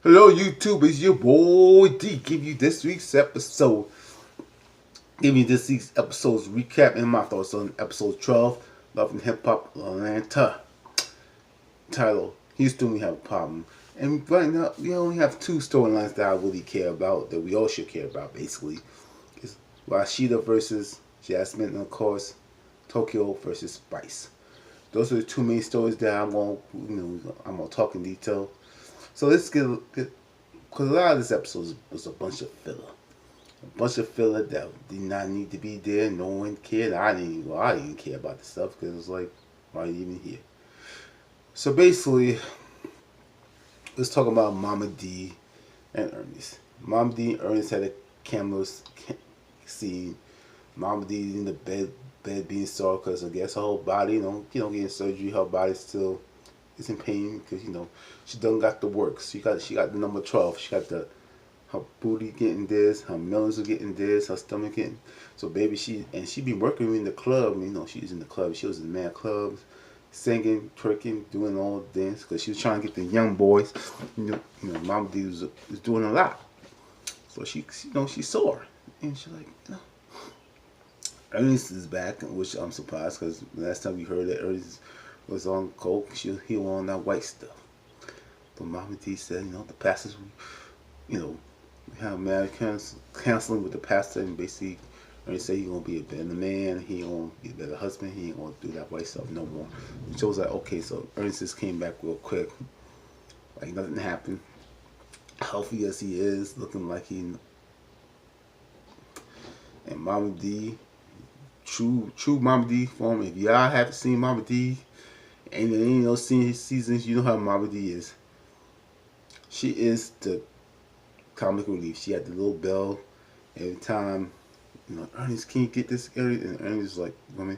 Hello, YouTube. It's your boy D. Give you this week's episode. Give you this week's episode's recap and my thoughts on episode 12, Love and Hip Hop Atlanta. Title: Houston, we have a problem. And right now, we only have two storylines that I really care about, that we all should care about, basically. It's Rashida versus Jasmine, and of course, Tokyo versus Spice. Those are the two main stories that I'm gonna talk in detail. So let's get because a lot of this episode was a bunch of filler. A bunch of filler that did not need to be there. No one cared. I didn't care about the stuff because it was like, why are you even here? So basically, let's talk about Mama D and Ernest. Mama D and Ernest had a camera scene. Mama D in the bed being sore because I guess her whole body, getting surgery, her body still is in pain because she done got the works. She got the number 12. She got the her booty getting this, her melons are getting this, her stomach getting. So baby, she been working in the club. She's in the club. She was in mad clubs, singing, twerking, doing all the dance because she was trying to get the young boys. Mama D was doing a lot. So she saw her and she's like. Ernest is back, which I'm surprised because last time we heard that Ernest was on coke, he was on that white stuff. But Mama D said, the pastors, we have marriage counseling with the pastor, and basically Ernest said he gonna be a better man, he gonna be a better husband, he ain't gonna do that white stuff no more. So I was like, okay, so Ernest just came back real quick, like nothing happened. Healthy as he is, looking like he. And Mama D. True Mama D form. If y'all haven't seen Mama D and there ain't no seasons, you know how Mama D is. She is the comic relief. She had the little bell every time, Ernest, can you get this? And Ernest was like, woman,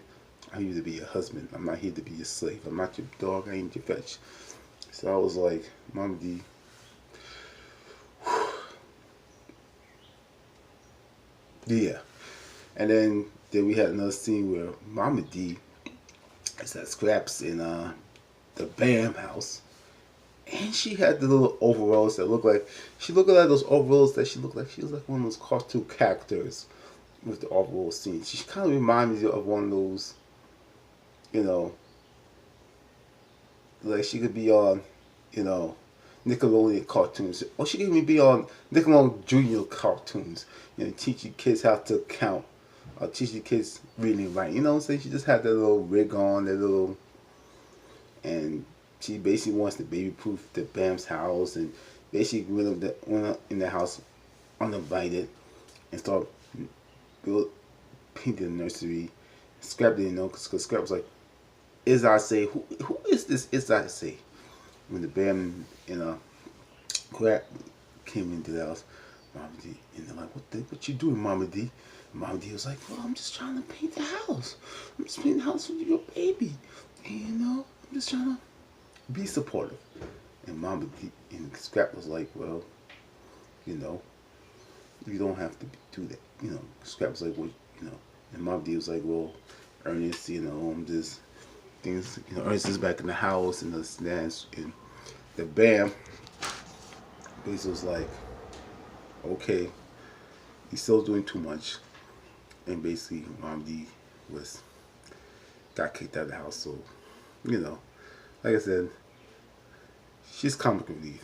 I'm here to be your husband. I'm not here to be your slave. I'm not your dog. I ain't your fetch. So I was like, Mama D. Yeah. And then we had another scene where Mama D is at Scraps in the Bam house. And she had the little overalls that looked like, she looked like those overalls that she looked like, she was like one of those cartoon characters with the overall scene. She kind of reminded me of one of those, like she could be on, Nickelodeon cartoons. Or she could even be on Nickelodeon Junior cartoons, teaching kids how to count. Or teaching kids reading and writing. You know what I'm saying? She just had that little rig on, and she basically wants to baby proof the Bam's house, and basically went up in the house uninvited and started painting the nursery. Scrap didn't know because Scrap was like, "Is I say who is this? Is I say?" When the Bam Scrap came into the house, Mama D, and they're like, "What you doing, Mama D?" And Mama D was like, "Well, I'm just trying to paint the house. I'm just painting the house for your baby, and I'm just trying to be supportive." And Mama D and Scrap was like, "Well, you don't have to do that." Scrap was like, "Well, and Mama D was like, "Well, Ernest, I'm just things. Ernest is back in the house and this and the Bam." Basically was like, "Okay, he's still doing too much." And basically, Mom D got kicked out of the house. So, like I said, she's comic relief,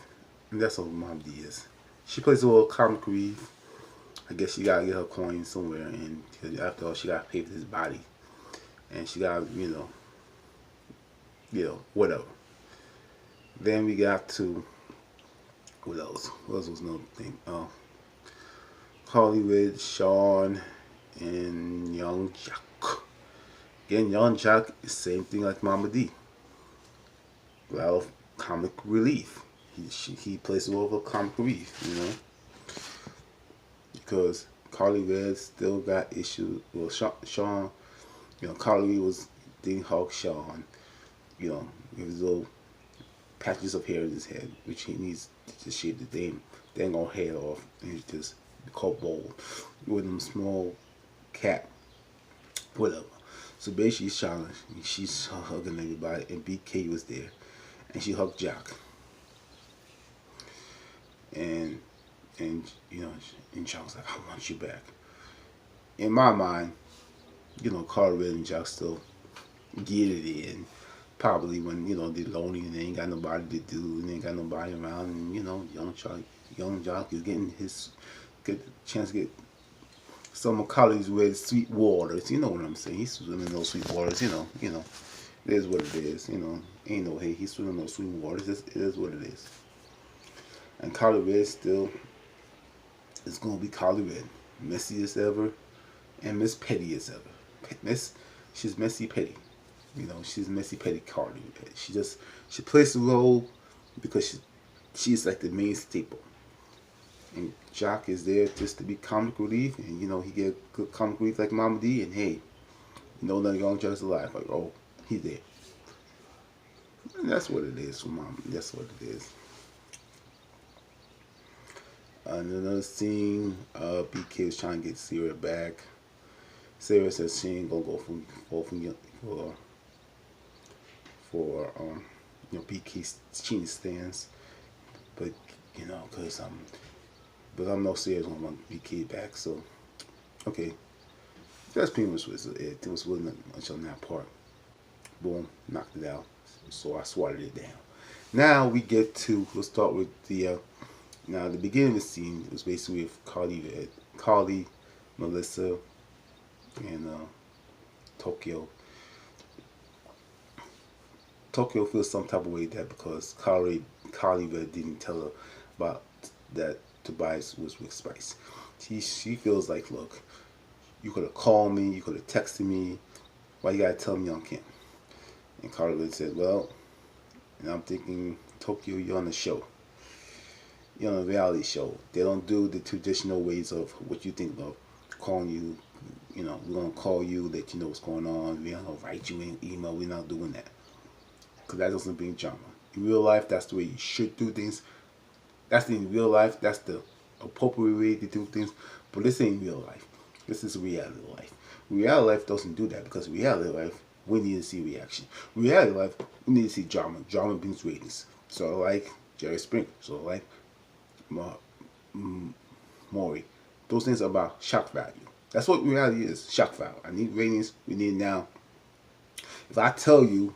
and that's what Mom D is. She plays a little comic relief. I guess she gotta get her coin somewhere, and after all, she gotta pay for his body, and she gotta, whatever. Then we got to what else? What else was another thing? Hollywood, Sean, and Young Jock. Again, Young Jock is the same thing like Mama D. Well, comic relief. He plays a role of comic relief, because Carly Red still got issues. Well, Sean, Carly was dating Hulk Sean, with his little patches of hair in his head, which he needs to shave the dang old head off, and he's just called bold with them small cap, whatever. So basically, she's hugging everybody, and BK was there, and she hugged Jock. and you know, and Jock was like, I want you back. In my mind, you know, Carl Red and Jock still get it in. Probably when, you know, they're lonely and they ain't got nobody to do and they ain't got nobody around, and you know, young Jock is getting his good chance to get some of Collie's red sweet waters. You know what I'm saying? He's swimming in those sweet waters. You know, it is what it is. You know, ain't no hate. He's swimming in those sweet waters. It is what it is. And Collie Red still is gonna be Collie Red, messy as ever, and Miss Petty as ever. She's messy petty. You know, she's messy petty Cardi. She plays the role because she's like the main staple. And Jock is there just to be comic relief, and you know he get good comic relief like Mama D. And hey, you know that young Jock's alive. Like, oh, he's there. And that's what it is for Mom. That's what it is. Another scene, BK is trying to get Sarah back. Sarah says she ain't gonna go for you know, BK's cheating stance, but you know, but I know Sarah's gonna want BK back, so okay, that's pretty much what it. There was really much on that part. Boom, knocked it out. So I swatted it down. Now we get to, let's start with the now the beginning of the scene was basically with Carly, Melissa, and Tokyo. Tokyo feels some type of way that because Carly didn't tell her about that Tobias was with Spice. She feels like, look, you could have called me, you could have texted me. Why you gotta tell me on Kim? And Carly said, well, and I'm thinking, Tokyo, you're on a show. You're on a reality show. They don't do the traditional ways of what you think of calling you. You know, we're gonna call you, let you know what's going on. We're gonna write you an email. We're not doing that. Because that doesn't bring drama. In real life, that's the way you should do things. That's in real life, that's the appropriate way to do things. But this ain't real life. This is reality life. Reality life doesn't do that, because reality life, we need to see reaction. Reality life, we need to see drama. Drama brings ratings. So like Jerry Springer. So like Maury. Those things are about shock value. That's what reality is, shock value. I need ratings. We need it now. If I tell you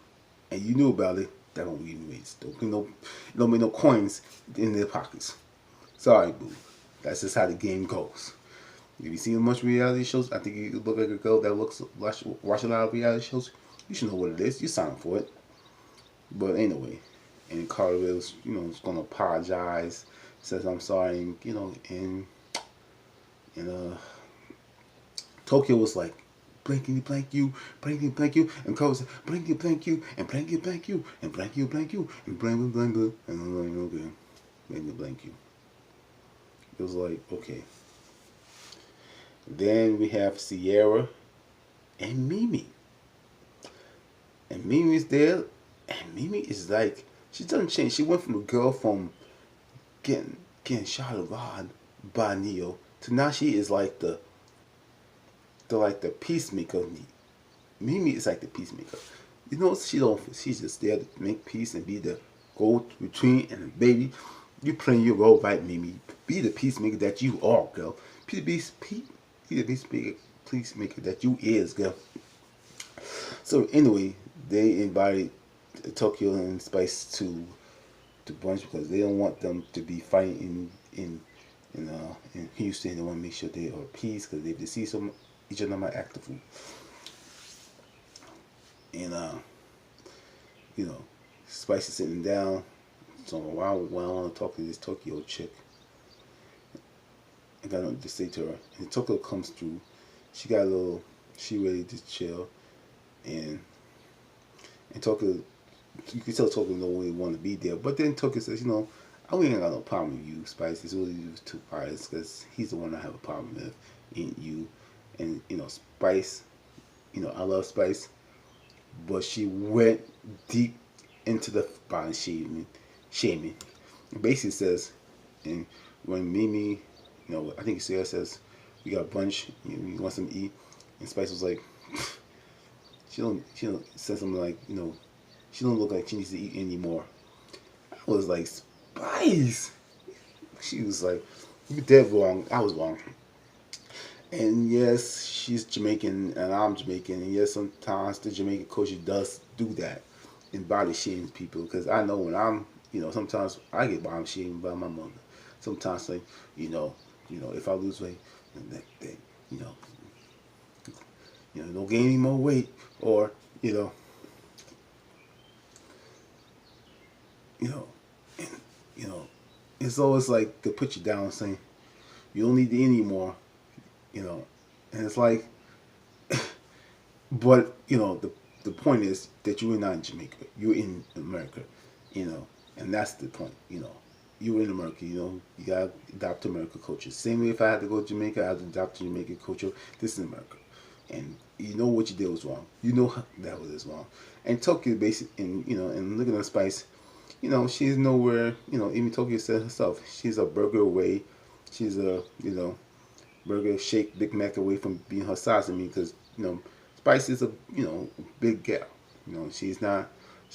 and you knew about it, that don't give me ratings. Don't be no coins in their pockets. Sorry, boo. That's just how the game goes. If you seen much reality shows, I think you look like a girl that watch a lot of reality shows. You should know what it is. You sign up for it. But anyway, and Carter's, you know, is gonna apologize, says I'm sorry, and, you know, and Tokyo was like, blankety blank you, blankety blank you, and Carter said, blankety blank you, and blankety blank you, and blankety blank you, and blankety blank you, and I'm like, okay, blankety blank you. It was like, okay. Then we have Sierra and Mimi. And Mimi's there, and Mimi is like, she doesn't change. She went from a girl from getting shot a rod by Neo to now she is like the peacemaker. Mimi is like the peacemaker. You know, she's just there to make peace and be the go between and the baby. You playing your role right, Mimi. Be the peacemaker that you are, girl. Be the peacemaker that you is, girl. So anyway, they invited Tokyo and Spice to brunch because they don't want them to be fighting in Houston. They want to make sure they are at peace because if they see each other might act the fool. And you know, Spice is sitting down. So why I want to talk to this Tokyo chick, I got nothing to say to her. And Tokyo comes through. She ready to chill, and Tokyo, you can tell Tokyo don't really want to be there. But then Tokyo says, you know, I ain't got no problem with you, Spice. It's really you two parties because he's the one I have a problem with, ain't you. And you know, Spice, you know, I love Spice, but she went deep into the body shaming. It basically says, and when Mimi, you know, I think Sarah says, we got a bunch, you want some to eat, and Spice was like, she don't say something like, you know, she don't look like she needs to eat anymore. I was like, Spice, She was like, "You dead wrong. I was wrong." And yes, she's Jamaican and I'm Jamaican. And yes, sometimes the Jamaican culture does do that and body shame people. Because I know when I'm, sometimes I get body shamed by my mother. Sometimes, like, you know, if I lose weight, they, you know, don't gain any more weight, or you know, you know, and, you know, it's always like to put you down, saying you don't need to eat anymore, you know, and it's like, but the point is that you were not in Jamaica, you were in America, and that's the point, you were in America, you gotta adopt American culture. Same way if I had to go to Jamaica, I had to adopt Jamaican culture. This is America, and you know what you did was wrong. You know that was wrong. And Tokyo, basic, and looking at Spice, she's nowhere. Even Tokyo said herself, she's a burger away. She's a burger shake Big Mac away from being her size. I mean, because Spice is a big gal. She's not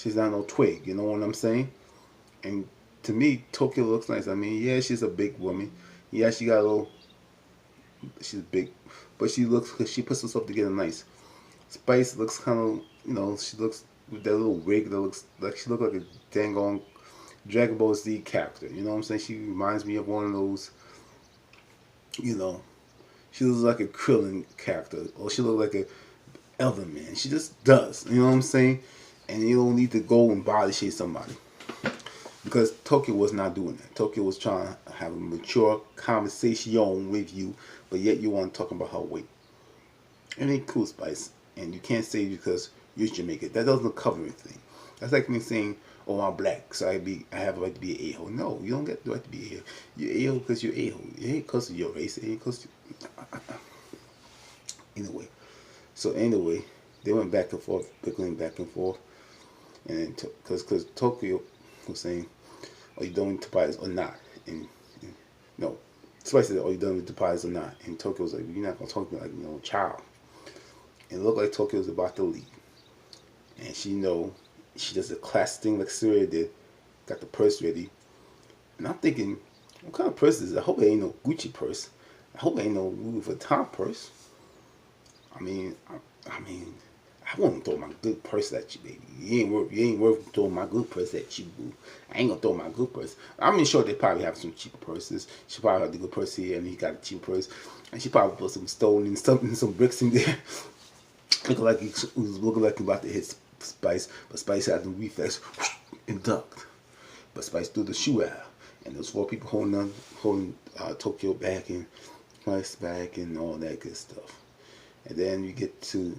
no twig. You know what I'm saying? And to me, Tokyo looks nice. I mean, yeah, she's a big woman. Yeah, she got a little. She's big, but she puts herself together nice. Spice looks kind of she looks with that little wig that looks like she look like a dang on Dragon Ball Z character. You know what I'm saying? She reminds me of one of those. You know, she looks like a Krillin character, or she looks like a Elder Man. She just does. You know what I'm saying? And you don't need to go and body shame somebody, because Tokyo was not doing that. Tokyo was trying to have a mature conversation with you, but yet you want to talk about her weight. It ain't cool, Spice. And you can't say because you're Jamaican. That doesn't cover everything. That's like me saying, "Oh, I'm black, so I have a right to be an a-hole." No, you don't get the right to be a hole. You're a-hole because you're a-hole. It ain't because of your race. It ain't because. Anyway, so anyway, they went back and forth, bickering back and forth, and because Tokyo was saying, "Are you done with Tobias or not?" And no, Spice said, "Are you done with Tobias or not?" And Tokyo was like, "You're not gonna talk to me like child." And it looked like Tokyo was about to leave. And she does a class thing like Syria did, got the purse ready. And I'm thinking, what kind of purse is it? I hope it ain't no Gucci purse. I hope it ain't no Louis Vuitton purse. I mean, I won't throw my good purse at you, baby. You ain't worth throwing my good purse at you, boo. I ain't gonna throw my good purse. I'm sure they probably have some cheaper purses. She probably had the good purse here, and he got a cheap purse, and she probably put some stone and something, some bricks in there. Looking like he was looking like he about to hit Spice, but Spice had the reflex and ducked. But Spice threw the shoe out, and those four people holding Tokyo back and Spice back and all that good stuff. And then you get to.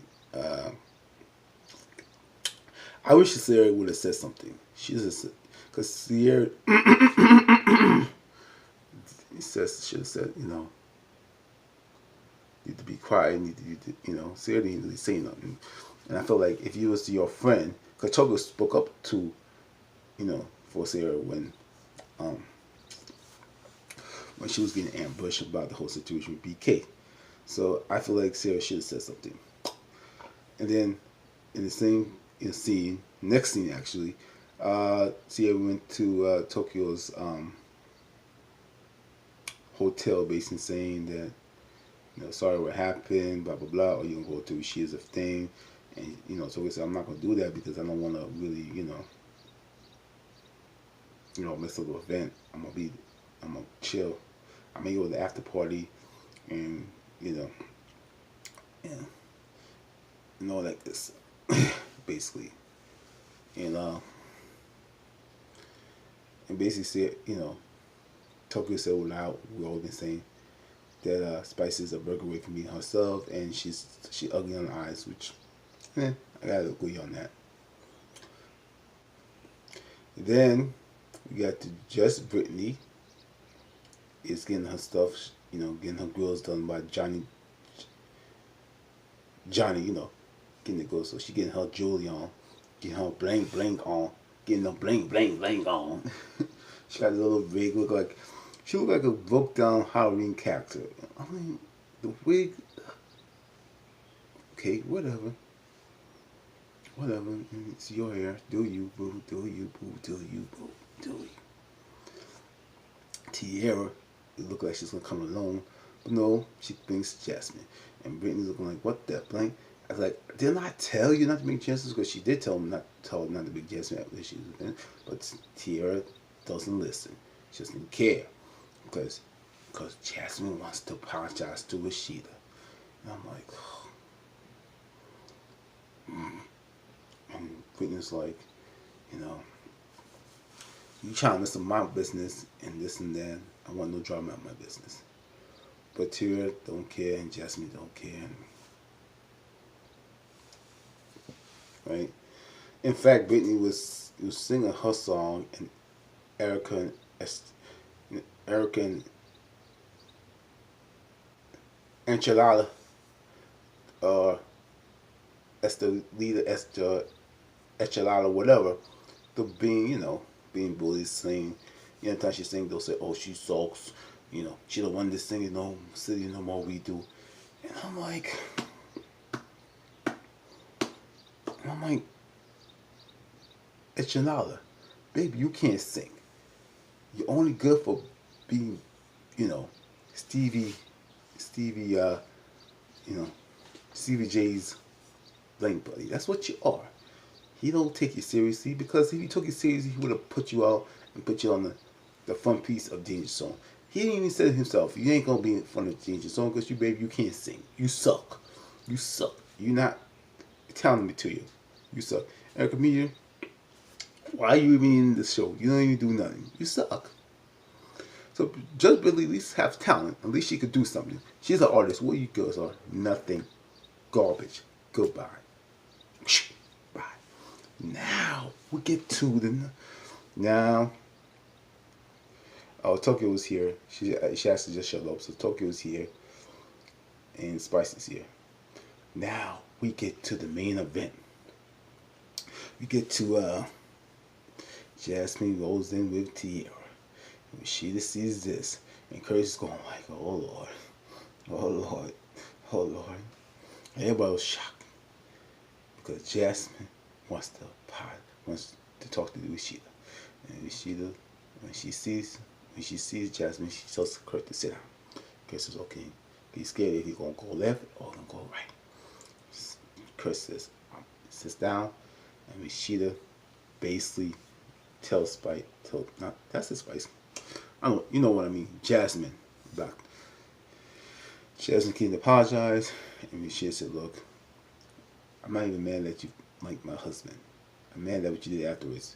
I wish Sierra would have said something. She just because Sierra should have said, need to be quiet. Sierra didn't really say nothing. And I feel like if you was your friend, because Tokyo spoke up to, for Sierra um, when she was getting ambushed about the whole situation with BK. So I feel like Sarah should have said something. And then in the same scene, next scene actually, Sierra went to Tokyo's hotel, basically saying that, sorry what happened, blah blah blah, or you can go through she is a thing. And Tokyo said, I'm not gonna do that because I don't wanna really, mess up the event. I'm gonna chill. I may go to the after party and yeah, and all like this, basically, and and basically said, Tokyo said loud, we all been saying that Spice is a burger away from being herself, and she ugly on the eyes, which, I gotta agree on that. Then we got to Just Brittany is getting her stuff, getting her grills done by Johnny, getting the girls. So she getting her jewelry on, getting her bling bling on, getting her bling bling bling on. She got a little wig, she looked like a broke down Halloween character. I mean, the wig, okay, whatever. Whatever, it's your hair. Do you, boo, do you, boo, do you, boo, do you. Tierra, it looked like she's gonna come alone, but no, she thinks Jasmine. And Brittany's looking like, what the blank? I was like, didn't I tell you not to make chances? Because she did tell her not to make Jasmine after she was with him. But Tierra doesn't listen. She doesn't care. Because Jasmine wants to apologize to Rashida. And I'm like, and Brittany's like, you know, you trying to mess up my business and this and that. I want no drama in my business. But Tierra don't care and Jasmine don't care. Right? In fact, Brittany was singing her song and Erica and Enchilada, as the leader, as the Enchilada, whatever, the being bullied, saying, anytime she sing, they'll say, oh, she sucks, she don't want to sing in no city no more, we do. And I'm like, Enchilada, baby, you can't sing. You're only good for being, Stevie, Stevie J's blank buddy. That's what you are. He don't take you seriously, because if he took you seriously, he would have put you out and put you on the front piece of Danger Zone. He didn't even say it himself. You ain't gonna be in front of Danger Zone because you can't sing. You suck. You suck. You're not telling me to you. You suck. Erica Mena, why are you even in the show? You don't even do nothing. You suck. So Judge Billy at least have talent. At least she could do something. She's an artist. What you girls are? Nothing. Garbage. Goodbye. Bye. Now we get to now. Oh, Tokyo was here. She has to just shut up. So Tokyo was here, and Spicy's here. Now we get to the main event. We get to Jasmine goes in with Tierra. And she sees this, and Curtis is going like, oh Lord, oh Lord, oh Lord. And everybody was shocked because Jasmine wants to talk to Rashida. And Rashida, when she sees Jasmine, she tells Kurt to sit down. Kurt says, okay, he's scared if he's gonna go left or gonna go right. Kurt says, sits down, and Rashida basically tells Spice, that's it, Spice. I don't, you know what I mean. Jasmine can apologize, and Rashida said, look, I'm not even mad that you like my husband. I'm mad at what you did afterwards.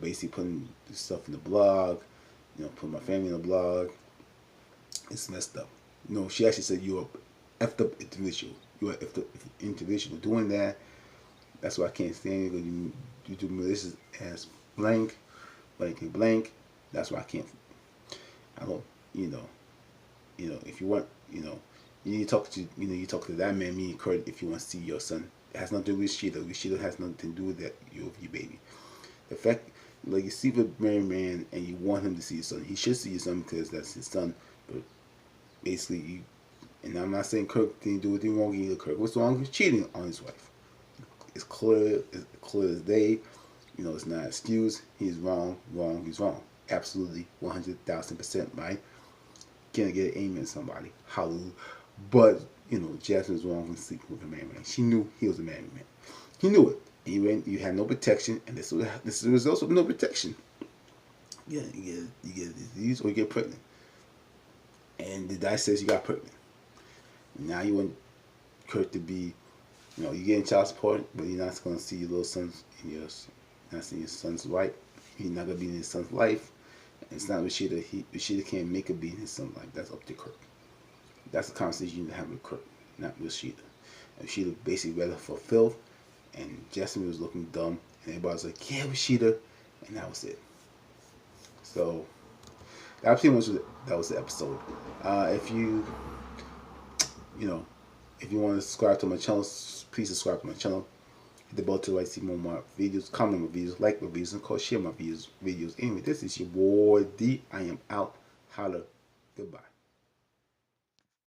Basically putting the stuff in the blog, putting my family in the blog. It's messed up. She actually said you're a effed up individual. You're an effed up individual doing that. That's why I can't stand you, because you do malicious as blank. That's why I can't. I don't, if you want, you need to talk to, you talk to that man, me and Kurt, if you want to see your son. It has nothing to do with Rashida. Rashida has nothing to do with that, your baby. The fact, like, you see with married man and you want him to see your son, he should see your son because that's his son. But basically, and I'm not saying Kirk didn't do anything wrong either. Kirk was wrong with cheating on his wife. It's clear as day. It's not an excuse. He's wrong. He's wrong. Absolutely, 100,000%, right? Can't get an amen somebody. Hallelujah. But, Jasmine was wrong when sleeping with a married man. She knew he was a married man. He knew it. You had no protection, and this is the result of no protection. You get a disease or you get pregnant. And the dice says you got pregnant. Now you want Kurt to be, you're getting child support, but you're not going to see your little sons you're not seeing your son's wife. You're not going to be in his son's life. And it's not Rashida. Rashida can't make her be in his son's life. That's up to Kurt. That's the conversation you need to have with Kurt, not with Rashida. And Rashida basically read her for filth, and Jasmine was looking dumb, and everybody was like, yeah, Rashida, and that was it. So that pretty much was the episode. If you want to subscribe to my channel, please subscribe to my channel. Hit the bell to the right, see more videos, comment my videos, like my videos, and of course share my videos. Anyway, this is your boy D. I am out. Holla. Goodbye.